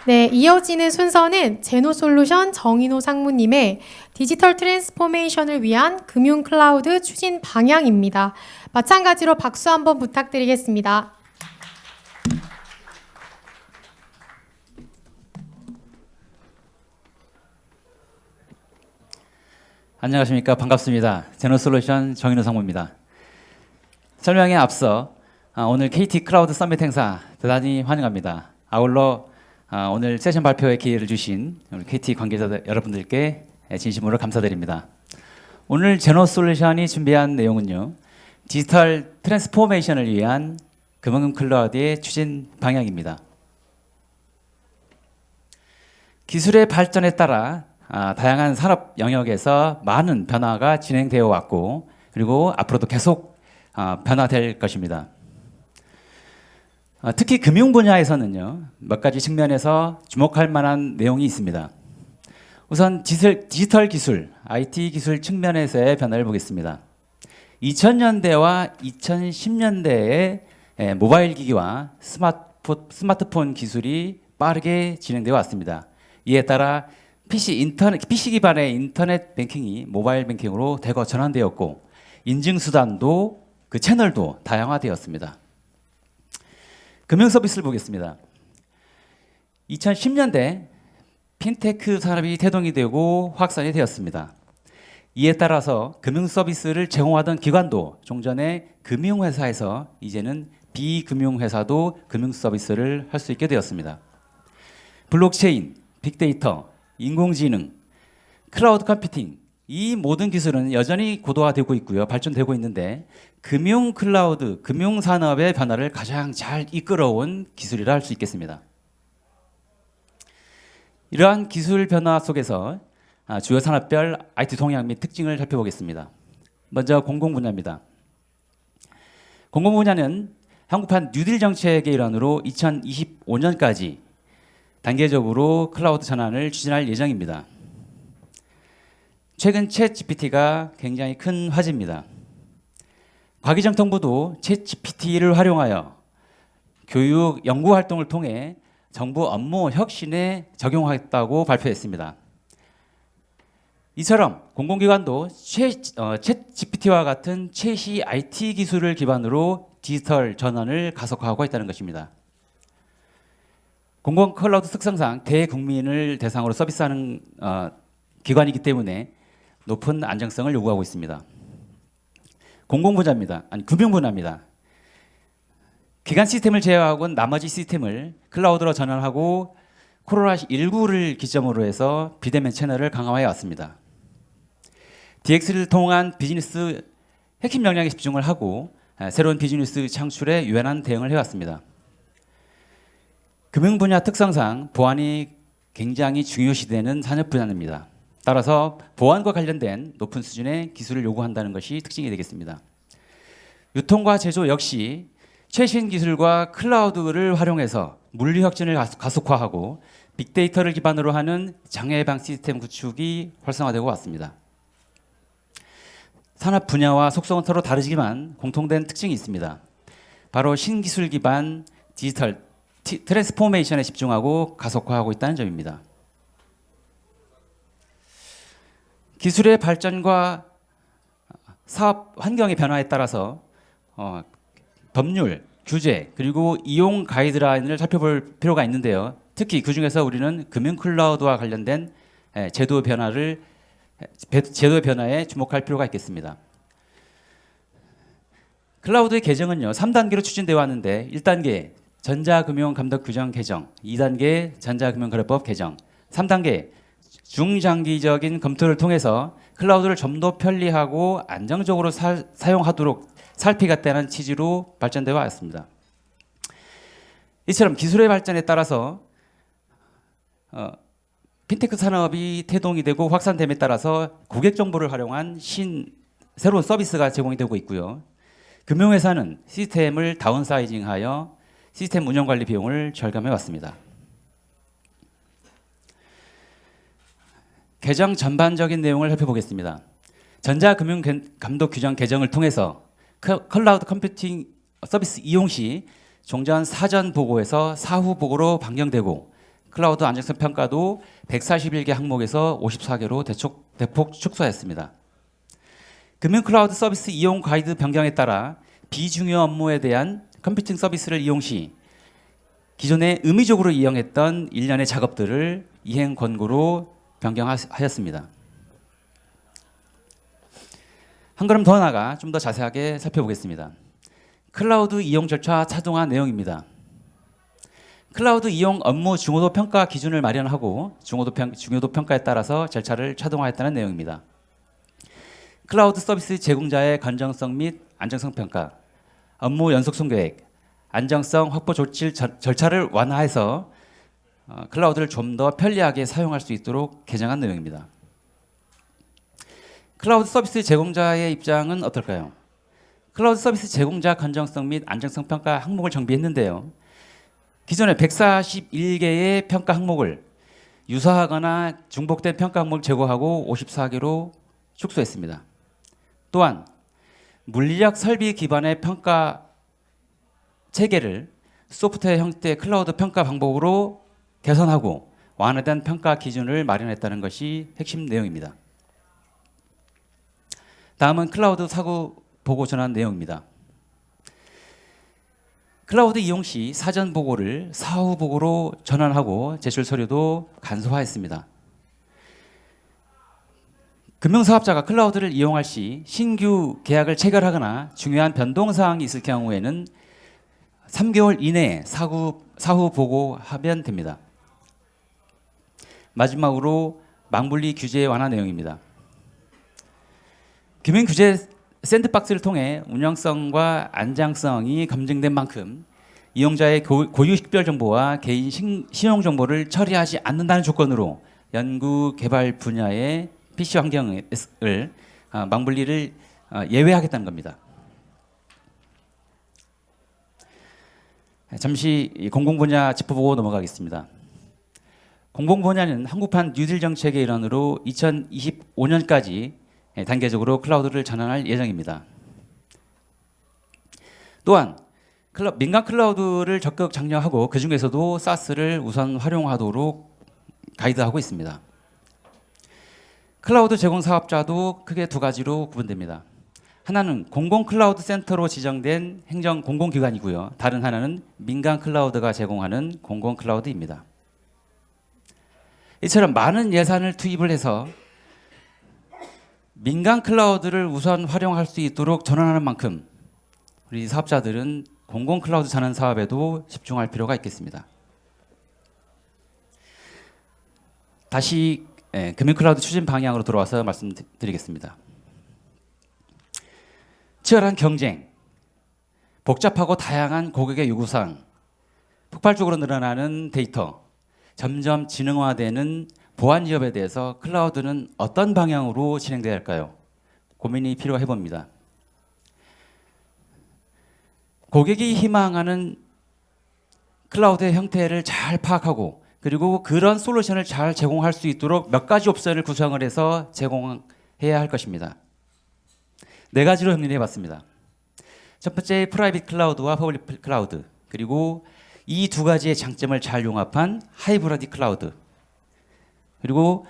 네, 이어지는 순서는 제노솔루션 정인호 상무님의 디지털 트랜스포메이션을 위한 금융 클라우드 추진 방향입니다. 마찬가지로 박수 한번 부탁드리겠습니다. 안녕하십니까. 반갑습니다. 제노솔루션 정인호 상무입니다. 설명에 앞서 오늘 KT 클라우드 서밋 행사 대단히 환영합니다. 아울러 오늘 세션 발표의 기회를 주신 우리 KT 관계자 여러분들께 진심으로 감사드립니다. 오늘 제노솔루션이 준비한 내용은요, 디지털 트랜스포메이션을 위한 금융 클라우드의 추진 방향입니다. 기술의 발전에 따라 다양한 산업 영역에서 많은 변화가 진행되어 왔고, 그리고 앞으로도 계속 변화될 것입니다. 특히 금융 분야에서는요, 몇 가지 측면에서 주목할 만한 내용이 있습니다. 우선 디지털 기술, IT 기술 측면에서의 변화를 보겠습니다. 2000년대와 2010년대에 모바일 기기와 스마트폰 기술이 빠르게 진행되어 왔습니다. 이에 따라 PC 기반의 인터넷 뱅킹이 모바일 뱅킹으로 대거 전환되었고, 인증 수단도 그 채널도 다양화되었습니다. 금융 서비스를 보겠습니다. 2010년대 핀테크 산업이 태동이 되고 확산이 되었습니다. 이에 따라서 금융 서비스를 제공하던 기관도 종전에 금융회사에서 이제는 비금융회사도 금융 서비스를 할 수 있게 되었습니다. 블록체인, 빅데이터, 인공지능, 클라우드 컴퓨팅, 이 모든 기술은 여전히 고도화되고 있고요, 발전되고 있는데 금융 클라우드, 금융 산업의 변화를 가장 잘 이끌어온 기술이라 할 수 있겠습니다. 이러한 기술 변화 속에서 주요 산업별 IT 동향 및 특징을 살펴보겠습니다. 먼저 공공 분야입니다. 공공 분야는 한국판 뉴딜 정책의 일환으로 2025년까지 단계적으로 클라우드 전환을 추진할 예정입니다. 최근 챗GPT가 굉장히 큰 화제입니다. 과기정통부도 챗GPT를 활용하여 교육, 연구 활동을 통해 정부 업무 혁신에 적용하겠다고 발표했습니다. 이처럼 공공기관도 챗GPT와 같은 최신 IT 기술을 기반으로 디지털 전환을 가속화하고 있다는 것입니다. 공공 클라우드 특성상 대국민을 대상으로 서비스하는 기관이기 때문에 높은 안정성을 요구하고 있습니다. 공공 분야입니다. 금융 분야입니다. 기관 시스템을 제외하고는 나머지 시스템을 클라우드로 전환하고 코로나19를 기점으로 해서 비대면 채널을 강화해 왔습니다. DX를 통한 비즈니스 핵심 역량에 집중을 하고 새로운 비즈니스 창출에 유연한 대응을 해왔습니다. 금융 분야 특성상 보안이 굉장히 중요시되는 산업 분야입니다. 따라서 보안과 관련된 높은 수준의 기술을 요구한다는 것이 특징이 되겠습니다. 유통과 제조 역시 최신 기술과 클라우드를 활용해서 물류 혁신을 가속화하고 빅데이터를 기반으로 하는 장애 예방 시스템 구축이 활성화되고 왔습니다. 산업 분야와 속성은 서로 다르지만 공통된 특징이 있습니다. 바로 신기술 기반 디지털 트랜스포메이션에 집중하고 가속화하고 있다는 점입니다. 기술의 발전과 사업 환경의 변화에 따라서 법률, 규제, 그리고 이용 가이드라인을 살펴볼 필요가 있는데요. 특히 그중에서 우리는 금융 클라우드와 관련된 제도 변화에 주목할 필요가 있겠습니다. 클라우드의 개정은요, 3단계로 추진되어 왔는데 1단계 전자금융감독 규정 개정, 2단계 전자금융거래법 개정, 3단계 중장기적인 검토를 통해서 클라우드를 좀 더 편리하고 안정적으로 사용하도록 살피겠다는 취지로 발전되어 왔습니다. 이처럼 기술의 발전에 따라서 핀테크 산업이 태동이 되고 확산됨에 따라서 고객 정보를 활용한 새로운 서비스가 제공이 되고 있고요. 금융회사는 시스템을 다운사이징하여 시스템 운영관리 비용을 절감해 왔습니다. 개정 전반적인 내용을 살펴보겠습니다. 전자금융감독 규정 개정을 통해서 클라우드 컴퓨팅 서비스 이용 시 종전 사전 보고에서 사후 보고로 변경되고, 클라우드 안정성 평가도 141개 항목에서 54개로 대폭 축소했습니다. 금융 클라우드 서비스 이용 가이드 변경에 따라 비중요 업무에 대한 컴퓨팅 서비스를 이용 시 기존에 의무적으로 이용했던 일련의 작업들을 이행 권고로 변경하였습니다. 한 걸음 더 나아가 좀 더 자세하게 살펴보겠습니다. 클라우드 이용 절차 자동화 내용입니다. 클라우드 이용 업무 중요도 평가 기준을 마련하고 중요도 평가에 따라서 절차를 자동화했다는 내용입니다. 클라우드 서비스 제공자의 건전성 및 안정성 평가, 업무 연속성 계획, 안정성 확보 조치 절차를 완화해서 클라우드를 좀 더 편리하게 사용할 수 있도록 개정한 내용입니다. 클라우드 서비스 제공자의 입장은 어떨까요? 클라우드 서비스 제공자 건전성 및 안정성 평가 항목을 정비했는데요. 기존에 141개의 평가 항목을 유사하거나 중복된 평가 항목을 제거하고 54개로 축소했습니다. 또한 물리적 설비 기반의 평가 체계를 소프트웨어 형태의 클라우드 평가 방법으로 개선하고 완화된 평가 기준을 마련했다는 것이 핵심 내용입니다. 다음은 클라우드 사고 보고 전환 내용입니다. 클라우드 이용 시 사전 보고를 사후 보고로 전환하고 제출 서류도 간소화했습니다. 금융사업자가 클라우드를 이용할 시 신규 계약을 체결하거나 중요한 변동 사항이 있을 경우에는 3개월 이내에 사후 보고하면 됩니다. 마지막으로 망분리 규제 완화 내용입니다. 금융규제 샌드박스를 통해 운영성과 안정성이 검증된 만큼 이용자의 고유 식별 정보와 개인 신용 정보를 처리하지 않는다는 조건으로 연구 개발 분야의 PC 환경을 망분리를 예외하겠다는 겁니다. 잠시 공공 분야 짚어보고 넘어가겠습니다. 공공 분야는 한국판 뉴딜 정책의 일환으로 2025년까지 단계적으로 클라우드를 전환할 예정입니다. 또한 민간 클라우드를 적극 장려하고 그 중에서도 사스를 우선 활용하도록 가이드하고 있습니다. 클라우드 제공 사업자도 크게 두 가지로 구분됩니다. 하나는 공공 클라우드 센터로 지정된 행정 공공기관이고요. 다른 하나는 민간 클라우드가 제공하는 공공 클라우드입니다. 이처럼 많은 예산을 투입을 해서 민간 클라우드를 우선 활용할 수 있도록 전환하는 만큼 우리 사업자들은 공공 클라우드 전환 사업에도 집중할 필요가 있겠습니다. 다시 금융 클라우드 추진 방향으로 돌아와서 말씀드리겠습니다. 치열한 경쟁, 복잡하고 다양한 고객의 요구사항, 폭발적으로 늘어나는 데이터, 점점 지능화되는 보안 위협에 대해서 클라우드는 어떤 방향으로 진행돼야 할까요? 고민이 필요해 봅니다. 고객이 희망하는 클라우드의 형태를 잘 파악하고 그리고 그런 솔루션을 잘 제공할 수 있도록 몇 가지 옵션을 구성을 해서 제공해야 할 것입니다. 네 가지로 정리해 봤습니다. 첫 번째 프라이빗 클라우드와 퍼블릭 클라우드, 그리고 이 두 가지의 장점을 잘 융합한 하이브리드 클라우드, 그리고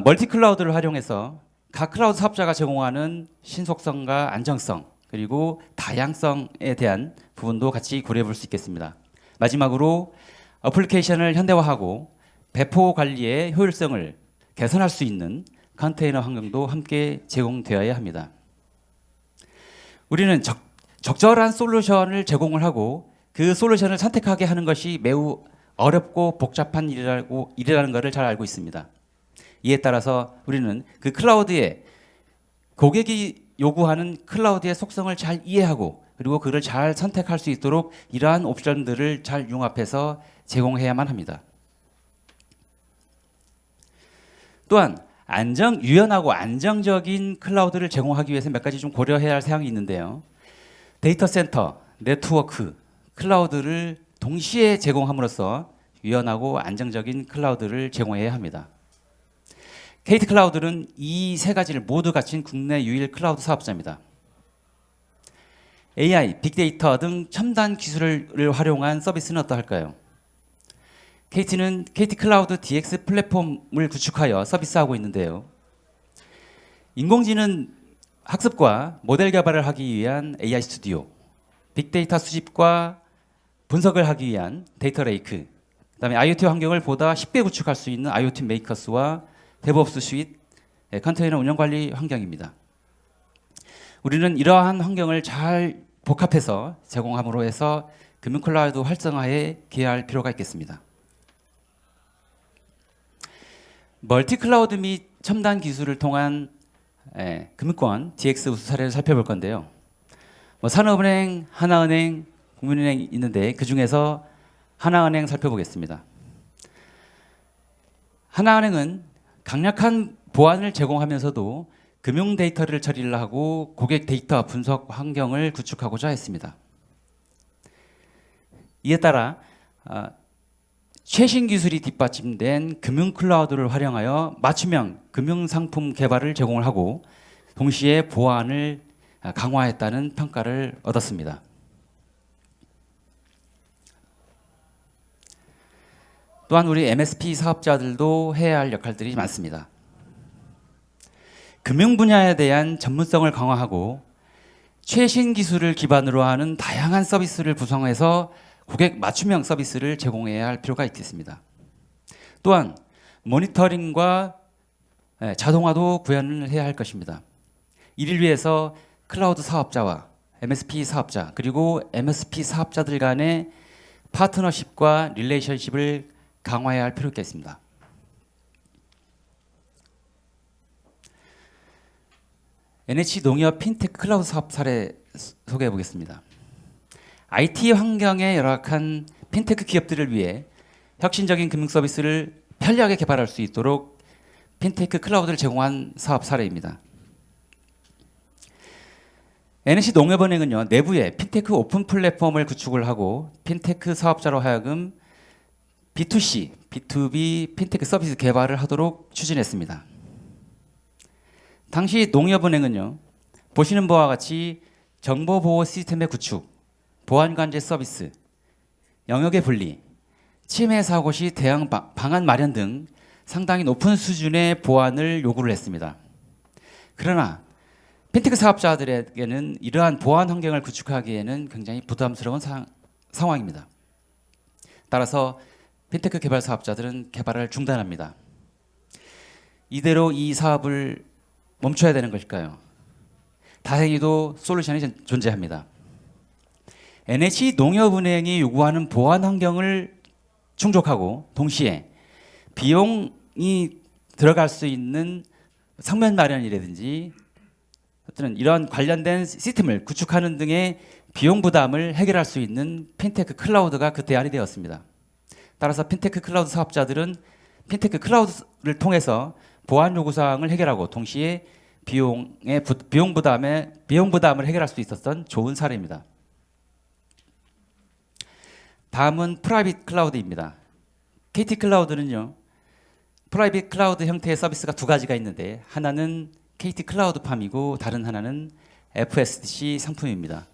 멀티 클라우드를 활용해서 각 클라우드 사업자가 제공하는 신속성과 안정성 그리고 다양성에 대한 부분도 같이 고려해 볼 수 있겠습니다. 마지막으로 어플리케이션을 현대화하고 배포 관리의 효율성을 개선할 수 있는 컨테이너 환경도 함께 제공되어야 합니다. 우리는 적절한 솔루션을 제공을 하고 그 솔루션을 선택하게 하는 것이 매우 어렵고 복잡한 일이라는 것을 잘 알고 있습니다. 이에 따라서 우리는 그 클라우드에 고객이 요구하는 클라우드의 속성을 잘 이해하고 그리고 그를 잘 선택할 수 있도록 이러한 옵션들을 잘 융합해서 제공해야만 합니다. 또한 유연하고 안정적인 클라우드를 제공하기 위해서 몇 가지 좀 고려해야 할 사항이 있는데요. 데이터 센터, 네트워크, 클라우드를 동시에 제공함으로써 유연하고 안정적인 클라우드를 제공해야 합니다. KT 클라우드는 이 세 가지를 모두 갖춘 국내 유일 클라우드 사업자입니다. AI, 빅데이터 등 첨단 기술을 활용한 서비스는 어떠할까요? KT는 KT 클라우드 DX 플랫폼을 구축하여 서비스하고 있는데요. 인공지능 학습과 모델 개발을 하기 위한 AI 스튜디오, 빅데이터 수집과 분석을 하기 위한 데이터 레이크, 그다음에 IoT 환경을 보다 쉽게 구축할 수 있는 IoT 메이커스와 데브옵스 스윗 컨테이너 운영 관리 환경입니다. 우리는 이러한 환경을 잘 복합해서 제공함으로 해서 금융 클라우드 활성화에 기여할 필요가 있겠습니다. 멀티 클라우드 및 첨단 기술을 통한 금융권 DX 우수 사례를 살펴볼 건데요. 산업은행, 하나은행, 국민은행 있는데 그 중에서 하나은행 살펴보겠습니다. 하나은행은 강력한 보안을 제공하면서도 금융 데이터를 처리를 하고 고객 데이터 분석 환경을 구축하고자 했습니다. 이에 따라 최신 기술이 뒷받침된 금융 클라우드를 활용하여 맞춤형 금융 상품 개발을 제공을 하고 동시에 보안을 강화했다는 평가를 얻었습니다. 또한 우리 MSP 사업자들도 해야 할 역할들이 많습니다. 금융 분야에 대한 전문성을 강화하고 최신 기술을 기반으로 하는 다양한 서비스를 구성해서 고객 맞춤형 서비스를 제공해야 할 필요가 있겠습니다. 또한 모니터링과 자동화도 구현을 해야 할 것입니다. 이를 위해서 클라우드 사업자와 MSP 사업자 그리고 MSP 사업자들 간의 파트너십과 릴레이션십을 강화해야 할 필요가 있습니다. NH 농협 핀테크 클라우드 사업 사례 소개해 보겠습니다. IT 환경에 열악한 핀테크 기업들을 위해 혁신적인 금융 서비스를 편리하게 개발할 수 있도록 핀테크 클라우드를 제공한 사업 사례입니다. NH 농협은행은요, 내부에 핀테크 오픈 플랫폼을 구축을 하고 핀테크 사업자로 하여금 B2C, B2B 핀테크 서비스 개발을 하도록 추진했습니다. 당시 농협은행은요, 보시는 바와 같이 정보보호 시스템의 구축, 보안관제 서비스, 영역의 분리, 침해 사고 시 대응 방안 마련 등 상당히 높은 수준의 보안을 요구를 했습니다. 그러나 핀테크 사업자들에게는 이러한 보안 환경을 구축하기에는 굉장히 부담스러운 상황입니다. 따라서 핀테크 개발 사업자들은 개발을 중단합니다. 이대로 이 사업을 멈춰야 되는 것일까요? 다행히도 솔루션이 존재합니다. NH 농협은행이 요구하는 보안 환경을 충족하고 동시에 비용이 들어갈 수 있는 상면 마련이라든지 어떤 이런 관련된 시스템을 구축하는 등의 비용 부담을 해결할 수 있는 핀테크 클라우드가 그 대안이 되었습니다. 따라서 핀테크 클라우드 사업자들은 핀테크 클라우드를 통해서 보안 요구사항을 해결하고 동시에 비용 부담을 해결할 수 있었던 좋은 사례입니다. 다음은 프라이빗 클라우드입니다. KT 클라우드는요, 프라이빗 클라우드 형태의 서비스가 두 가지가 있는데 하나는 KT 클라우드 팜이고 다른 하나는 FSDC 상품입니다.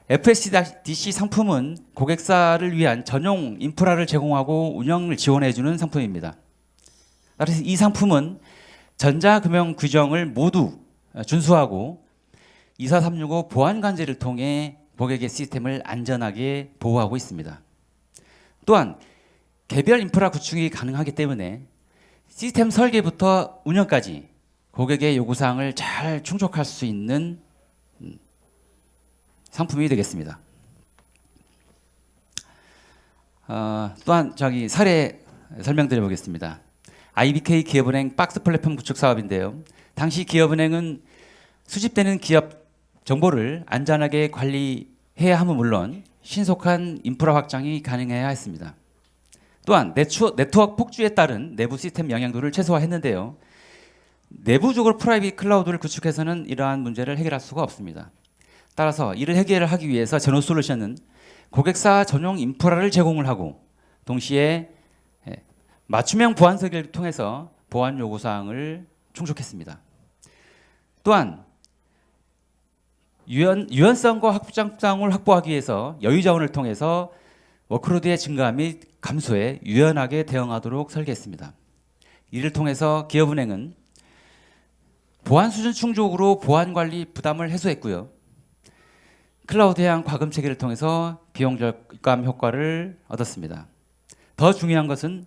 FSDC 상품은 고객사를 위한 전용 인프라를 제공하고 운영을 지원해주는 상품입니다. 따라서 이 상품은 전자금융 규정을 모두 준수하고 24365 보안관제를 통해 고객의 시스템을 안전하게 보호하고 있습니다. 또한 개별 인프라 구축이 가능하기 때문에 시스템 설계부터 운영까지 고객의 요구사항을 잘 충족할 수 있는 상품이 되겠습니다. 또한 사례 설명드려 보겠습니다. IBK 기업은행 박스 플랫폼 구축 사업인데요. 당시 기업은행은 수집되는 기업 정보를 안전하게 관리해야 함은 물론 신속한 인프라 확장이 가능해야 했습니다. 또한 네트워크 폭주에 따른 내부 시스템 영향도를 최소화했는데요. 내부적으로 프라이빗 클라우드를 구축해서는 이러한 문제를 해결할 수가 없습니다. 따라서 이를 해결을 하기 위해서 제노솔루션은 고객사 전용 인프라를 제공을 하고 동시에 맞춤형 보안 설계를 통해서 보안 요구사항을 충족했습니다. 또한 유연성과 확장성을 확보하기 위해서 여유 자원을 통해서 워크로드의 증가 및 감소에 유연하게 대응하도록 설계했습니다. 이를 통해서 기업은행은 보안 수준 충족으로 보안 관리 부담을 해소했고요. 클라우드형 과금 체계를 통해서 비용 절감 효과를 얻었습니다. 더 중요한 것은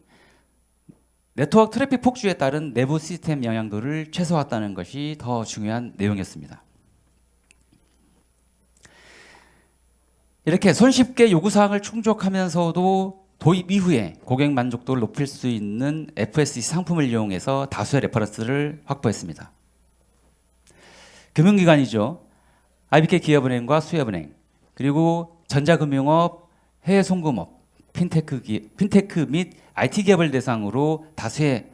네트워크 트래픽 폭주에 따른 내부 시스템 영향도를 최소화했다는 것이 더 중요한 내용이었습니다. 이렇게 손쉽게 요구사항을 충족하면서도 도입 이후에 고객 만족도를 높일 수 있는 FSC 상품을 이용해서 다수의 레퍼런스를 확보했습니다. 금융기관이죠. IBK 기업은행과 수협은행, 그리고 전자금융업, 해외송금업, 핀테크 및 IT 기업을 대상으로 다수의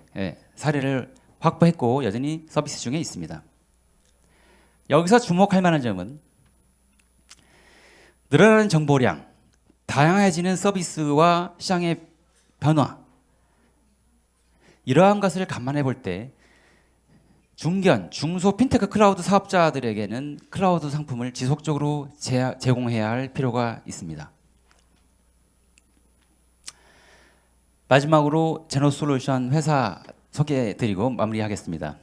사례를 확보했고 여전히 서비스 중에 있습니다. 여기서 주목할 만한 점은 늘어나는 정보량, 다양해지는 서비스와 시장의 변화, 이러한 것을 감안해 볼 때 중견, 중소 핀테크 클라우드 사업자들에게는 클라우드 상품을 지속적으로 제공해야 할 필요가 있습니다. 마지막으로 제노솔루션 회사 소개해드리고 마무리하겠습니다.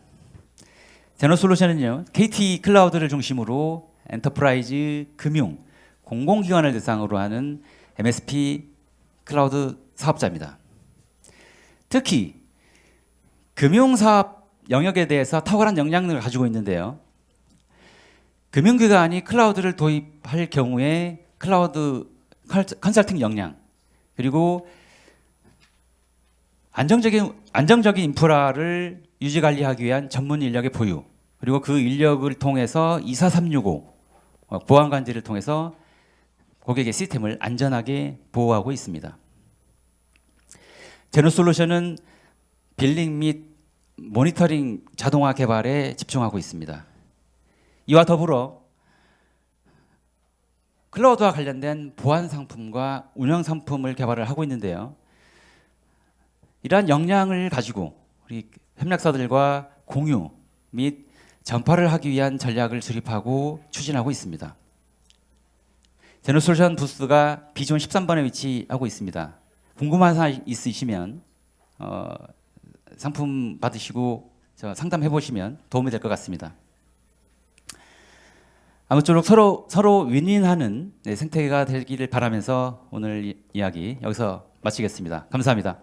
제노솔루션은요, KT 클라우드를 중심으로 엔터프라이즈, 금융, 공공기관을 대상으로 하는 MSP 클라우드 사업자입니다. 특히 금융사업 영역에 대해서 탁월한 역량을 가지고 있는데요. 금융기관이 클라우드를 도입할 경우에 클라우드 컨설팅 역량, 그리고 안정적인 인프라를 유지 관리하기 위한 전문 인력의 보유, 그리고 그 인력을 통해서 24365 보안관제를 통해서 고객의 시스템을 안전하게 보호하고 있습니다. 제노솔루션은 빌링 및 모니터링 자동화 개발에 집중하고 있습니다. 이와 더불어 클라우드와 관련된 보안 상품과 운영 상품을 개발을 하고 있는데요. 이러한 역량을 가지고 우리 협력사들과 공유 및 전파를 하기 위한 전략을 수립하고 추진하고 있습니다. 제노솔루션 부스가 비존 13번에 위치하고 있습니다. 궁금한 사항 있으시면 상품 받으시고 상담해 보시면 도움이 될 것 같습니다. 아무쪼록 서로 윈윈하는 생태계가 되기를 바라면서 오늘 이야기 여기서 마치겠습니다. 감사합니다.